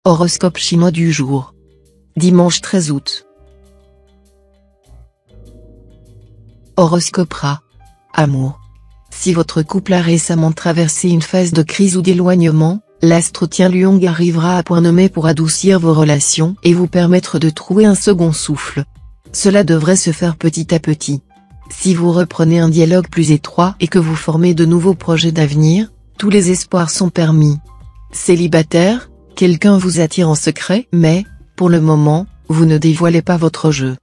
Horoscope chinois du jour. Dimanche 13 août. Horoscope Rat. Amour. Si votre couple a récemment traversé une phase de crise ou d'éloignement, l'astre Tianlong arrivera à point nommé pour adoucir vos relations et vous permettre de trouver un second souffle. Cela devrait se faire petit à petit. Si vous reprenez un dialogue plus étroit et que vous formez de nouveaux projets d'avenir, tous les espoirs sont permis. Célibataire, quelqu'un vous attire en secret, mais, pour le moment, vous ne dévoilez pas votre jeu.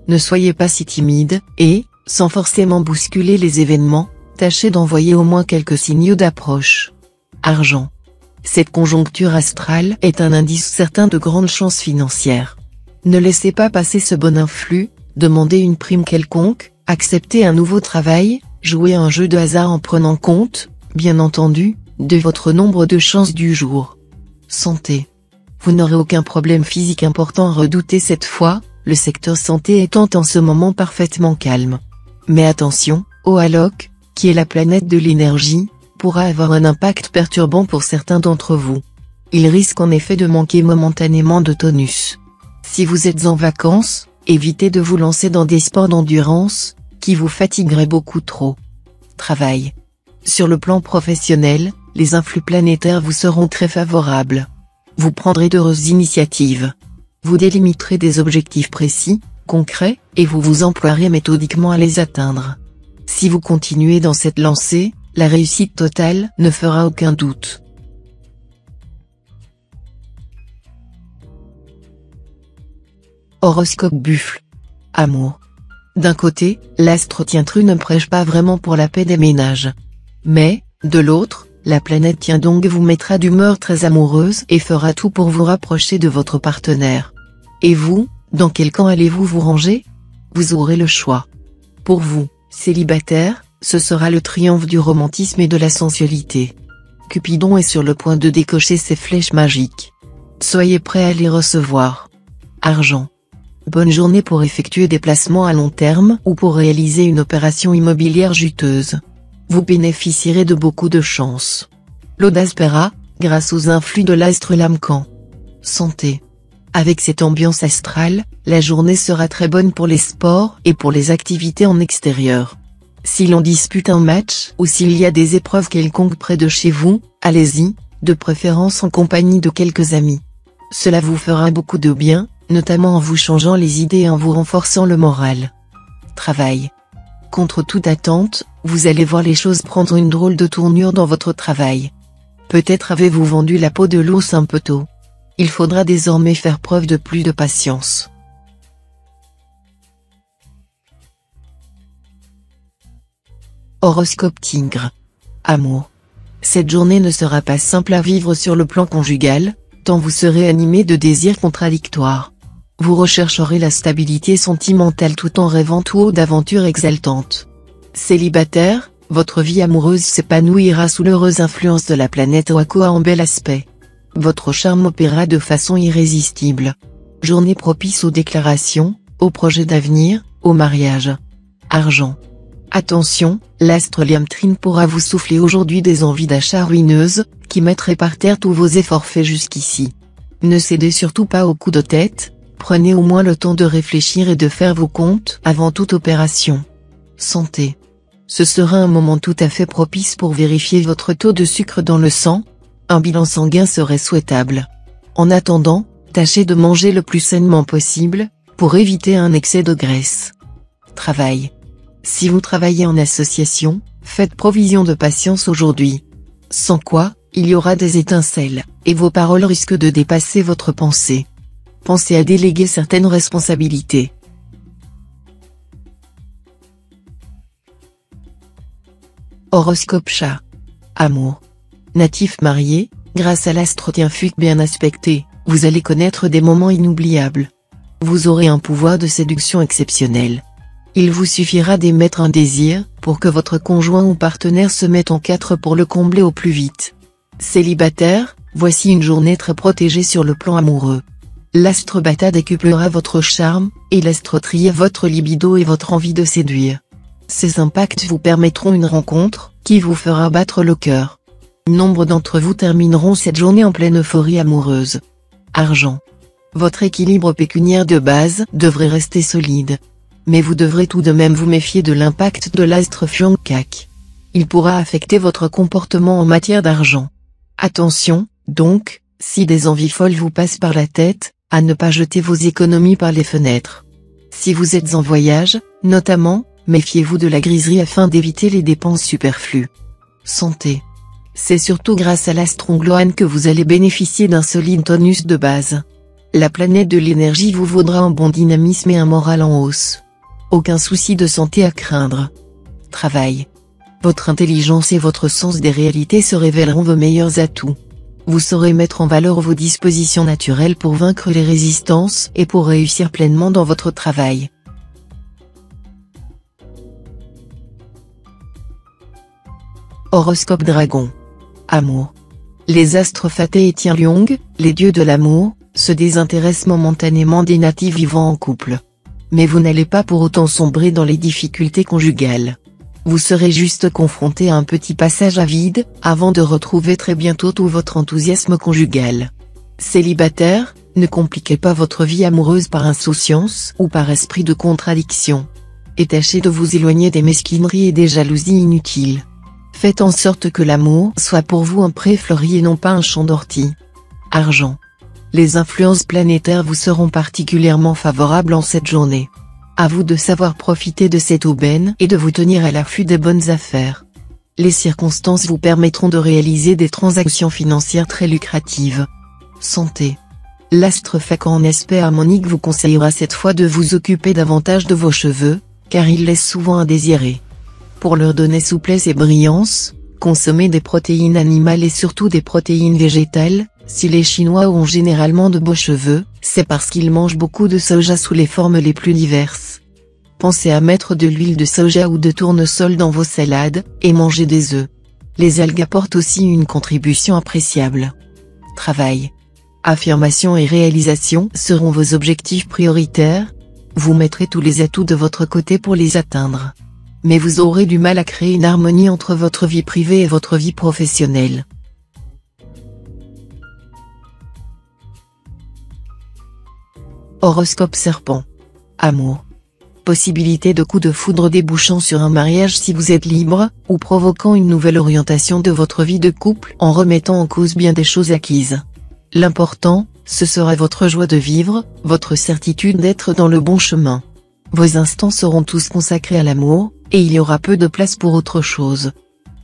Ne soyez pas si timide, et, sans forcément bousculer les événements, tâchez d'envoyer au moins quelques signaux d'approche. Argent. Cette conjoncture astrale est un indice certain de grandes chances financières. Ne laissez pas passer ce bon influx, demandez une prime quelconque, acceptez un nouveau travail, jouez un jeu de hasard en prenant compte, bien entendu, de votre nombre de chances du jour. Santé. Vous n'aurez aucun problème physique important à redouter cette fois, le secteur santé étant en ce moment parfaitement calme. Mais attention, Oalok, qui est la planète de l'énergie, pourra avoir un impact perturbant pour certains d'entre vous. Il risque en effet de manquer momentanément de tonus. Si vous êtes en vacances, évitez de vous lancer dans des sports d'endurance, qui vous fatigueraient beaucoup trop. Travail. Sur le plan professionnel, les influx planétaires vous seront très favorables. Vous prendrez d'heureuses initiatives. Vous délimiterez des objectifs précis, concrets, et vous vous emploierez méthodiquement à les atteindre. Si vous continuez dans cette lancée, la réussite totale ne fera aucun doute. Horoscope Buffle. Amour. D'un côté, l'astre Tianlong ne prêche pas vraiment pour la paix des ménages. Mais, de l'autre, la planète Tianlong vous mettra d'humeur très amoureuse et fera tout pour vous rapprocher de votre partenaire. Et vous, dans quel camp allez-vous vous ranger? Vous aurez le choix. Pour vous, célibataire, ce sera le triomphe du romantisme et de la sensualité. Cupidon est sur le point de décocher ses flèches magiques. Soyez prêt à les recevoir. Argent. Bonne journée pour effectuer des placements à long terme ou pour réaliser une opération immobilière juteuse. Vous bénéficierez de beaucoup de chance. L'audace paiera, grâce aux influx de l'astre Lamcan. Santé. Avec cette ambiance astrale, la journée sera très bonne pour les sports et pour les activités en extérieur. Si l'on dispute un match ou s'il y a des épreuves quelconques près de chez vous, allez-y, de préférence en compagnie de quelques amis. Cela vous fera beaucoup de bien, notamment en vous changeant les idées et en vous renforçant le moral. Travail. Contre toute attente, vous allez voir les choses prendre une drôle de tournure dans votre travail. Peut-être avez-vous vendu la peau de l'ours un peu tôt. Il faudra désormais faire preuve de plus de patience. Horoscope Tigre. Amour. Cette journée ne sera pas simple à vivre sur le plan conjugal, tant vous serez animé de désirs contradictoires. Vous rechercherez la stabilité sentimentale tout en rêvant tout haut d'aventures exaltantes. Célibataire, votre vie amoureuse s'épanouira sous l'heureuse influence de la planète Oakoa en bel aspect. Votre charme opérera de façon irrésistible. Journée propice aux déclarations, aux projets d'avenir, au mariage. Argent. Attention, l'astre Liamtrin pourra vous souffler aujourd'hui des envies d'achat ruineuses, qui mettraient par terre tous vos efforts faits jusqu'ici. Ne cédez surtout pas aux coups de tête, prenez au moins le temps de réfléchir et de faire vos comptes avant toute opération. Santé. Ce sera un moment tout à fait propice pour vérifier votre taux de sucre dans le sang. Un bilan sanguin serait souhaitable. En attendant, tâchez de manger le plus sainement possible, pour éviter un excès de graisse. Travail. Si vous travaillez en association, faites provision de patience aujourd'hui. Sans quoi, il y aura des étincelles, et vos paroles risquent de dépasser votre pensée. Pensez à déléguer certaines responsabilités. Horoscope Chat. Amour. Natif marié, grâce à l'astre Tianlong bien aspecté, vous allez connaître des moments inoubliables. Vous aurez un pouvoir de séduction exceptionnel. Il vous suffira d'émettre un désir, pour que votre conjoint ou partenaire se mette en quatre pour le combler au plus vite. Célibataire, voici une journée très protégée sur le plan amoureux. L'astre Bata décuplera votre charme, et l'astre Tri votre libido et votre envie de séduire. Ces impacts vous permettront une rencontre, qui vous fera battre le cœur. Nombre d'entre vous termineront cette journée en pleine euphorie amoureuse. Argent. Votre équilibre pécuniaire de base devrait rester solide. Mais vous devrez tout de même vous méfier de l'impact de l'astre Fyongkak. Il pourra affecter votre comportement en matière d'argent. Attention, donc, si des envies folles vous passent par la tête, à ne pas jeter vos économies par les fenêtres. Si vous êtes en voyage, notamment, méfiez-vous de la griserie afin d'éviter les dépenses superflues. Santé. C'est surtout grâce à l'astre Ongloan que vous allez bénéficier d'un solide tonus de base. La planète de l'énergie vous vaudra un bon dynamisme et un moral en hausse. Aucun souci de santé à craindre. Travail. Votre intelligence et votre sens des réalités se révéleront vos meilleurs atouts. Vous saurez mettre en valeur vos dispositions naturelles pour vaincre les résistances et pour réussir pleinement dans votre travail. Horoscope Dragon. Amour. Les astres Fateh et Tienlyong, les dieux de l'amour, se désintéressent momentanément des natifs vivant en couple. Mais vous n'allez pas pour autant sombrer dans les difficultés conjugales. Vous serez juste confronté à un petit passage à vide, avant de retrouver très bientôt tout votre enthousiasme conjugal. Célibataire, ne compliquez pas votre vie amoureuse par insouciance ou par esprit de contradiction. Et tâchez de vous éloigner des mesquineries et des jalousies inutiles. Faites en sorte que l'amour soit pour vous un pré fleuri et non pas un champ d'ortie. Argent. Les influences planétaires vous seront particulièrement favorables en cette journée. À vous de savoir profiter de cette aubaine et de vous tenir à l'affût des bonnes affaires. Les circonstances vous permettront de réaliser des transactions financières très lucratives. Santé. L'astre Fak en aspect harmonique vous conseillera cette fois de vous occuper davantage de vos cheveux, car ils laissent souvent à désirer. Pour leur donner souplesse et brillance, consommez des protéines animales et surtout des protéines végétales. Si les Chinois ont généralement de beaux cheveux, c'est parce qu'ils mangent beaucoup de soja sous les formes les plus diverses. Pensez à mettre de l'huile de soja ou de tournesol dans vos salades, et mangez des œufs. Les algues apportent aussi une contribution appréciable. Travail. Affirmation et réalisation seront vos objectifs prioritaires. Vous mettrez tous les atouts de votre côté pour les atteindre. Mais vous aurez du mal à créer une harmonie entre votre vie privée et votre vie professionnelle. Horoscope Serpent. Amour. Possibilité de coup de foudre débouchant sur un mariage si vous êtes libre, ou provoquant une nouvelle orientation de votre vie de couple en remettant en cause bien des choses acquises. L'important, ce sera votre joie de vivre, votre certitude d'être dans le bon chemin. Vos instants seront tous consacrés à l'amour, et il y aura peu de place pour autre chose.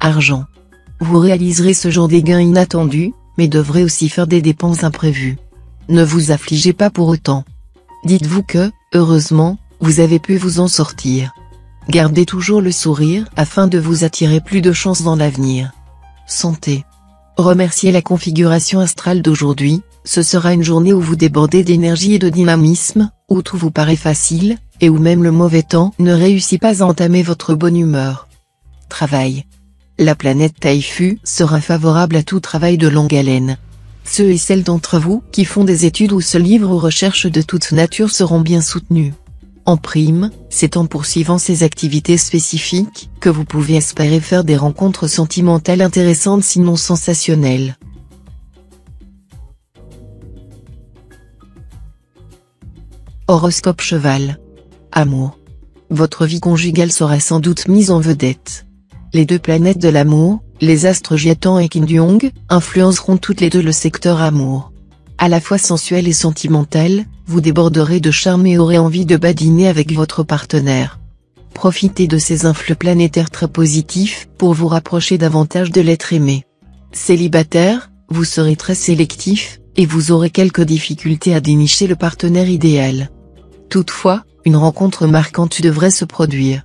Argent. Vous réaliserez ce jour des gains inattendus, mais devrez aussi faire des dépenses imprévues. Ne vous affligez pas pour autant. Dites-vous que, heureusement, vous avez pu vous en sortir. Gardez toujours le sourire afin de vous attirer plus de chance dans l'avenir. Santé. Remerciez la configuration astrale d'aujourd'hui, ce sera une journée où vous débordez d'énergie et de dynamisme, où tout vous paraît facile, et où même le mauvais temps ne réussit pas à entamer votre bonne humeur. Travail. La planète Taifu sera favorable à tout travail de longue haleine. Ceux et celles d'entre vous qui font des études ou se livrent aux recherches de toute nature seront bien soutenus. En prime, c'est en poursuivant ces activités spécifiques que vous pouvez espérer faire des rencontres sentimentales intéressantes sinon sensationnelles. Horoscope Cheval. Amour. Votre vie conjugale sera sans doute mise en vedette. Les deux planètes de l'amour, les astres Jiatan et Kindyong, influenceront toutes les deux le secteur amour. À la fois sensuel et sentimental, vous déborderez de charme et aurez envie de badiner avec votre partenaire. Profitez de ces influx planétaires très positifs pour vous rapprocher davantage de l'être aimé. Célibataire, vous serez très sélectif, et vous aurez quelques difficultés à dénicher le partenaire idéal. Toutefois, une rencontre marquante devrait se produire.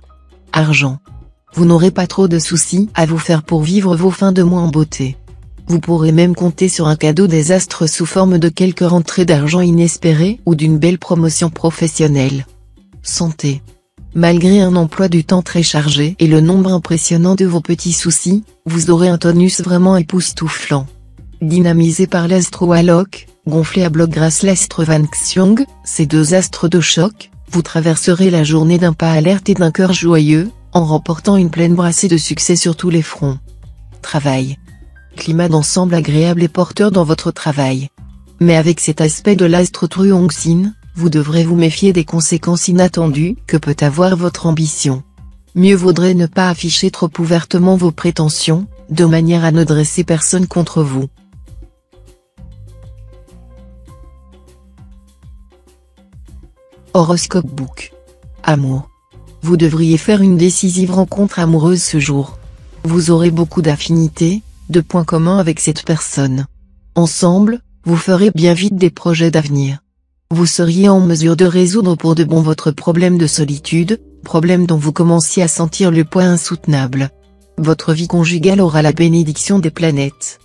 Argent. Vous n'aurez pas trop de soucis à vous faire pour vivre vos fins de mois en beauté. Vous pourrez même compter sur un cadeau des astres sous forme de quelques rentrées d'argent inespérées ou d'une belle promotion professionnelle. Santé. Malgré un emploi du temps très chargé et le nombre impressionnant de vos petits soucis, vous aurez un tonus vraiment époustouflant. Dynamisé par l'astro Alok, gonflé à bloc grâce l'astre Van Xiong, ces deux astres de choc, vous traverserez la journée d'un pas alerte et d'un cœur joyeux, en remportant une pleine brassée de succès sur tous les fronts. Travail. Climat d'ensemble agréable et porteur dans votre travail. Mais avec cet aspect de l'astre Truong-Sin, vous devrez vous méfier des conséquences inattendues que peut avoir votre ambition. Mieux vaudrait ne pas afficher trop ouvertement vos prétentions, de manière à ne dresser personne contre vous. Horoscope Book. Amour. Vous devriez faire une décisive rencontre amoureuse ce jour. Vous aurez beaucoup d'affinités, de points communs avec cette personne. Ensemble, vous ferez bien vite des projets d'avenir. Vous seriez en mesure de résoudre pour de bon votre problème de solitude, problème dont vous commenciez à sentir le poids insoutenable. Votre vie conjugale aura la bénédiction des planètes.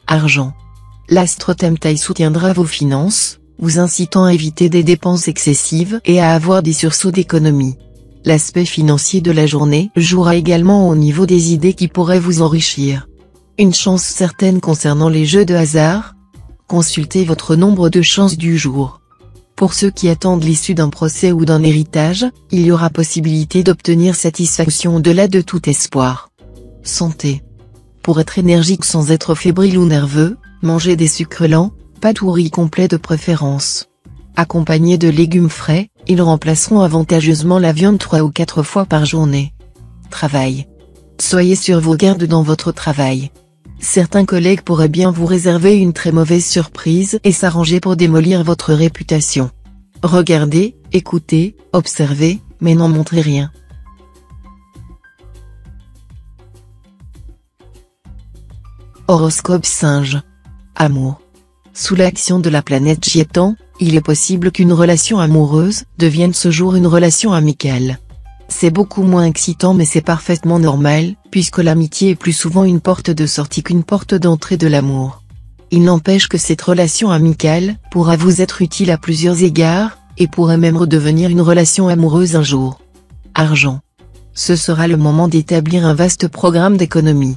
Argent. L'astre Tamtai soutiendra vos finances, vous incitant à éviter des dépenses excessives et à avoir des sursauts d'économie. L'aspect financier de la journée jouera également au niveau des idées qui pourraient vous enrichir. Une chance certaine concernant les jeux de hasard. Consultez votre nombre de chances du jour. Pour ceux qui attendent l'issue d'un procès ou d'un héritage, il y aura possibilité d'obtenir satisfaction au-delà de tout espoir. Santé. Pour être énergique sans être fébrile ou nerveux, mangez des sucres lents, pâtes ou riz complet de préférence. Accompagnés de légumes frais, ils remplaceront avantageusement la viande 3 ou 4 fois par journée. Travail. Soyez sur vos gardes dans votre travail. Certains collègues pourraient bien vous réserver une très mauvaise surprise et s'arranger pour démolir votre réputation. Regardez, écoutez, observez, mais n'en montrez rien. Horoscope Singe. Amour. Sous l'action de la planète Jiétan, il est possible qu'une relation amoureuse devienne ce jour une relation amicale. C'est beaucoup moins excitant mais c'est parfaitement normal, puisque l'amitié est plus souvent une porte de sortie qu'une porte d'entrée de l'amour. Il n'empêche que cette relation amicale pourra vous être utile à plusieurs égards, et pourrait même redevenir une relation amoureuse un jour. Argent. Ce sera le moment d'établir un vaste programme d'économie.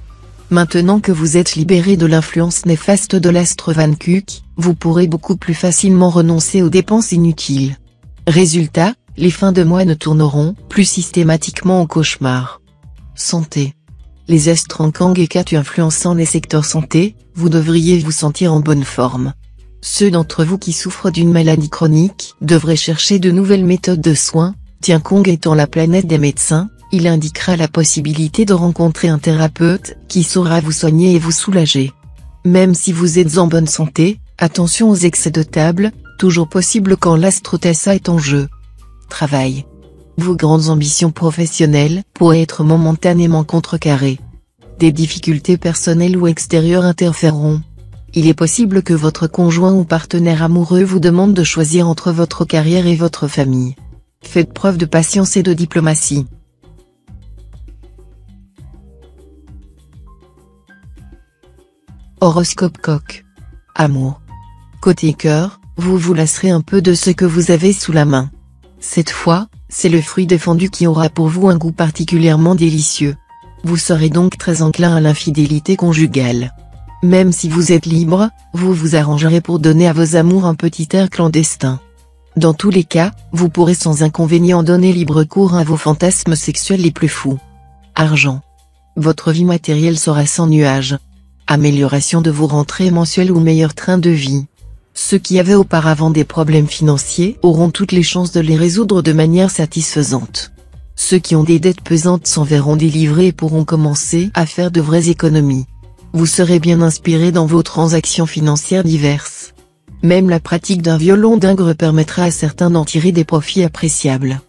Maintenant que vous êtes libéré de l'influence néfaste de l'astre Van Kuk, vous pourrez beaucoup plus facilement renoncer aux dépenses inutiles. Résultat, les fins de mois ne tourneront plus systématiquement au cauchemar. Santé. Les astres en Kang et Ketu influençant les secteurs santé, vous devriez vous sentir en bonne forme. Ceux d'entre vous qui souffrent d'une maladie chronique devraient chercher de nouvelles méthodes de soins. Tiankong étant la planète des médecins, il indiquera la possibilité de rencontrer un thérapeute qui saura vous soigner et vous soulager. Même si vous êtes en bonne santé, attention aux excès de table, toujours possible quand l'astre Tassa est en jeu. Travail. Vos grandes ambitions professionnelles pourraient être momentanément contrecarrées. Des difficultés personnelles ou extérieures interféreront. Il est possible que votre conjoint ou partenaire amoureux vous demande de choisir entre votre carrière et votre famille. Faites preuve de patience et de diplomatie. Horoscope Coq. Amour. Côté cœur, vous vous lasserez un peu de ce que vous avez sous la main. Cette fois, c'est le fruit défendu qui aura pour vous un goût particulièrement délicieux. Vous serez donc très enclin à l'infidélité conjugale. Même si vous êtes libre, vous vous arrangerez pour donner à vos amours un petit air clandestin. Dans tous les cas, vous pourrez sans inconvénient donner libre cours à vos fantasmes sexuels les plus fous. Argent. Votre vie matérielle sera sans nuage. Amélioration de vos rentrées mensuelles ou meilleur train de vie. Ceux qui avaient auparavant des problèmes financiers auront toutes les chances de les résoudre de manière satisfaisante. Ceux qui ont des dettes pesantes s'en verront délivrés et pourront commencer à faire de vraies économies. Vous serez bien inspiré dans vos transactions financières diverses. Même la pratique d'un violon d'ingre permettra à certains d'en tirer des profits appréciables.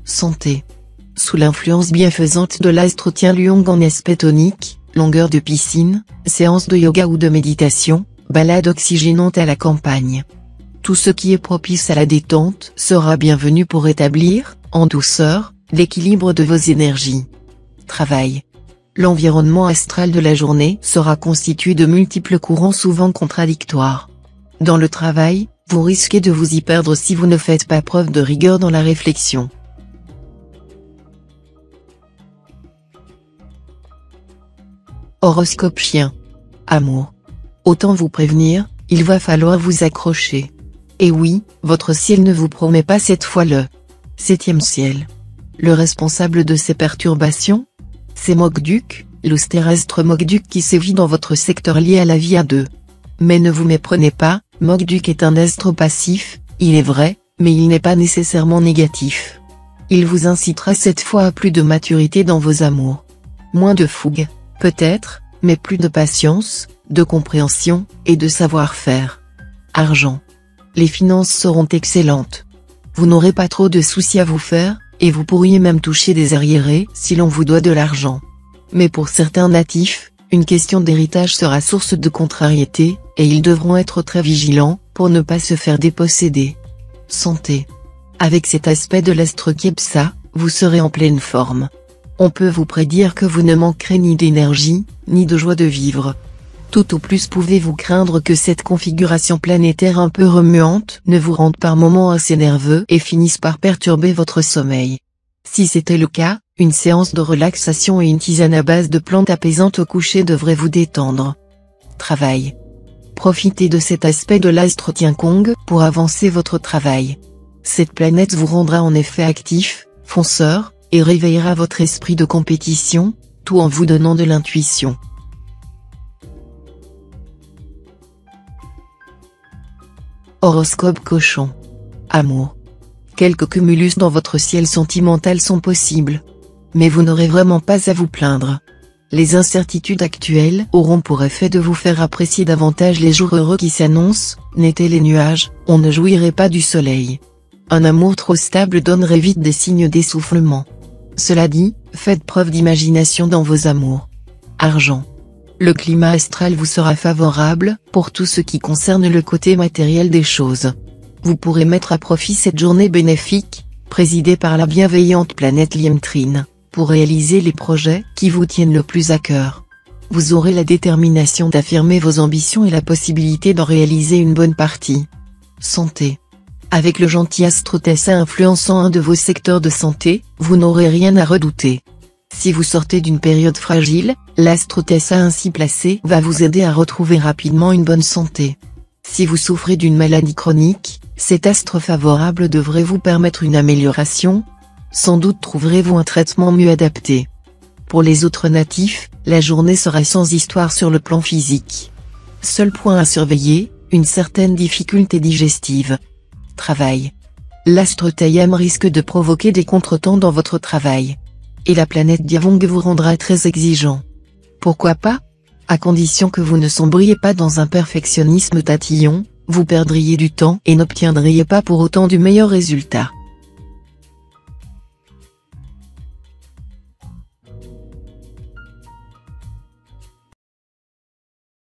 Santé. Sous l'influence bienfaisante de l'astre Tianluong en aspect tonique, longueur de piscine, séance de yoga ou de méditation, balade oxygénante à la campagne. Tout ce qui est propice à la détente sera bienvenu pour rétablir, en douceur, l'équilibre de vos énergies. Travail. L'environnement astral de la journée sera constitué de multiples courants souvent contradictoires. Dans le travail, vous risquez de vous y perdre si vous ne faites pas preuve de rigueur dans la réflexion. Horoscope Chien. Amour. Autant vous prévenir, il va falloir vous accrocher. Et oui, votre ciel ne vous promet pas cette fois le 7e ciel. Le responsable de ces perturbations, c'est Mokduk, l'austérastre Mokduk qui sévit dans votre secteur lié à la vie à deux. Mais ne vous méprenez pas, Mogduk est un astre passif, il est vrai, mais il n'est pas nécessairement négatif. Il vous incitera cette fois à plus de maturité dans vos amours. Moins de fougue, peut-être, mais plus de patience, de compréhension, et de savoir-faire. Argent. Les finances seront excellentes. Vous n'aurez pas trop de soucis à vous faire, et vous pourriez même toucher des arriérés si l'on vous doit de l'argent. Mais pour certains natifs, une question d'héritage sera source de contrariété, et ils devront être très vigilants, pour ne pas se faire déposséder. Santé. Avec cet aspect de l'astre Kepsa, vous serez en pleine forme. On peut vous prédire que vous ne manquerez ni d'énergie, ni de joie de vivre. Tout au plus pouvez-vous craindre que cette configuration planétaire un peu remuante ne vous rende par moments assez nerveux et finisse par perturber votre sommeil. Si c'était le cas, une séance de relaxation et une tisane à base de plantes apaisantes au coucher devrait vous détendre. Travail. Profitez de cet aspect de l'astre Tiankong pour avancer votre travail. Cette planète vous rendra en effet actif, fonceur, et réveillera votre esprit de compétition, tout en vous donnant de l'intuition. Horoscope Cochon. Amour. Quelques cumulus dans votre ciel sentimental sont possibles. Mais vous n'aurez vraiment pas à vous plaindre. Les incertitudes actuelles auront pour effet de vous faire apprécier davantage les jours heureux qui s'annoncent, n'étaient les nuages, on ne jouirait pas du soleil. Un amour trop stable donnerait vite des signes d'essoufflement. Cela dit, faites preuve d'imagination dans vos amours. Argent. Le climat astral vous sera favorable, pour tout ce qui concerne le côté matériel des choses. Vous pourrez mettre à profit cette journée bénéfique, présidée par la bienveillante planète Liemtrine, pour réaliser les projets qui vous tiennent le plus à cœur. Vous aurez la détermination d'affirmer vos ambitions et la possibilité d'en réaliser une bonne partie. Santé. Avec le gentil astre Tessa influençant un de vos secteurs de santé, vous n'aurez rien à redouter. Si vous sortez d'une période fragile, l'astre Tessa ainsi placé va vous aider à retrouver rapidement une bonne santé. Si vous souffrez d'une maladie chronique, cet astre favorable devrait vous permettre une amélioration. Sans doute trouverez-vous un traitement mieux adapté. Pour les autres natifs, la journée sera sans histoire sur le plan physique. Seul point à surveiller, une certaine difficulté digestive. Travail. L'astre Tayam risque de provoquer des contretemps dans votre travail. Et la planète Diavong vous rendra très exigeant. Pourquoi pas? À condition que vous ne sombriez pas dans un perfectionnisme tatillon, vous perdriez du temps et n'obtiendriez pas pour autant du meilleur résultat.